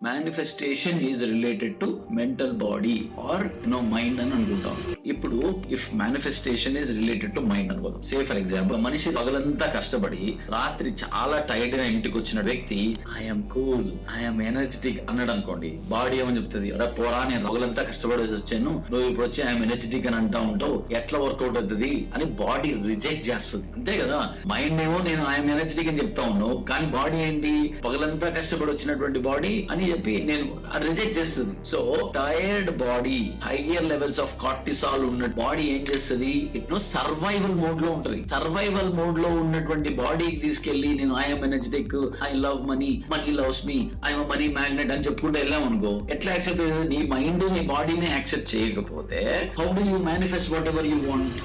Manifestation is related to mental body or mind అని అనుకుంటాం. ఇప్పుడు if manifestation is related to mind అనుకుందాం. Say for example, మనిషి పగలంతా కష్టపడి రాత్రి చాలా టైర్డ్ గా ఇంటికి వచ్చిన వ్యక్తి ఐఎమ్ కూల్, ఐఎమ్ ఎనర్జెటిక్ అన్నాడు అనుకోండి, బాడీ ఏమని చెప్తుంది, అరే పోరా నేను పగలంతా కష్టపడేసి వచ్చాను, నువ్వు ఇప్పుడు వచ్చి ఐఎమ్ ఎనర్జెటిక్ అని అంటా ఉంటావు, ఎట్లా వర్కౌట్ అవుతుంది అని బాడీ రిజెక్ట్ చేస్తుంది. అంతే కదా. మైండ్ ఏమో నేను ఐఎమ్ ఎనర్జెటిక్ అని చెప్తా ఉన్నావు, కానీ బాడీ ఏంటి, పగలంతా కష్టపడి వచ్చినటువంటి బాడీ అని చెప్పి నేను రిజెక్ట్ చేస్తుంది. So tired body, higher levels of cortisol ఉన్న బాడీ ఏం చేస్తుంది, ఇట్నో సర్వైవల్ మోడ్ లో ఉంటది. సర్వైవల్ మోడ్ లో ఉన్నటువంటి బాడీకి తీసుకెళ్లి నేను I'm energetic, I love money, money loves me, I'm money magnet అని చెప్పుకుంటే వెళ్ళాం అనుకో, ఎట్లా యాక్సెప్ట్ చేయాలి? నీ మైండ్ నీ బాడీని యాక్సెప్ట్ చేయకపోతే how do you manifest what ever you want?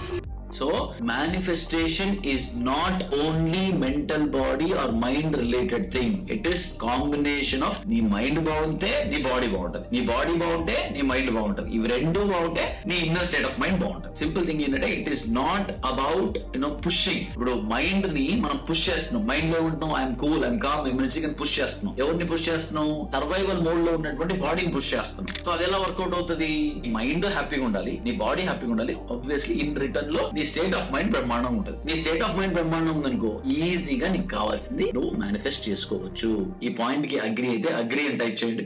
So manifestation is not only mental body or mind related thing. It is combination of నీ మైండ్ బాగుంటే నీ బాడీ బాగుంటది, నీ బాడీ బాగుంటే నీ మైండ్ బాగుంటది, ఇవి రెండు బాగుంటే నీ ఇన్నర్ స్టేట్ ఆఫ్ మైండ్ బాగుంటది. సింపుల్ థింగ్ ఏంటంటే it is not about pushing. ఇప్పుడు మైండ్ ని మనం పుష్ చేస్తున్నాం, మైండ్ లో ఉంటున్నాం I'm cool, I'm calm, energy అని పుష్ చేస్తున్నాం. ఎవరిని పుష్ చేస్తున్నాం? సర్వైవల్ మోడ్ లో ఉన్నటువంటి బాడీని పుష్ చేస్తున్నాం. సో అది ఎలా వర్కౌట్ అవుతుంది? నీ మైండ్ హ్యాపీగా ఉండాలి, నీ బాడీ హ్యాపీగా ఉండాలి. ఆబ్వియస్లీ ఇన్ రిటర్న్ లో నీ స్టేట్ ఆఫ్ మైండ్ బ్రహ్మాండం ఉంటుంది. నీ స్టేట్ ఆఫ్ మైండ్ బ్రహ్మాండం ఉందనుకో, ఈజీగా నీకు కావాల్సింది నువ్వు మేనిఫెస్ట్ చేసుకోవచ్చు. ఈ పాయింట్ కి అగ్రి అయితే అగ్రి అని టైప్ చేయండి.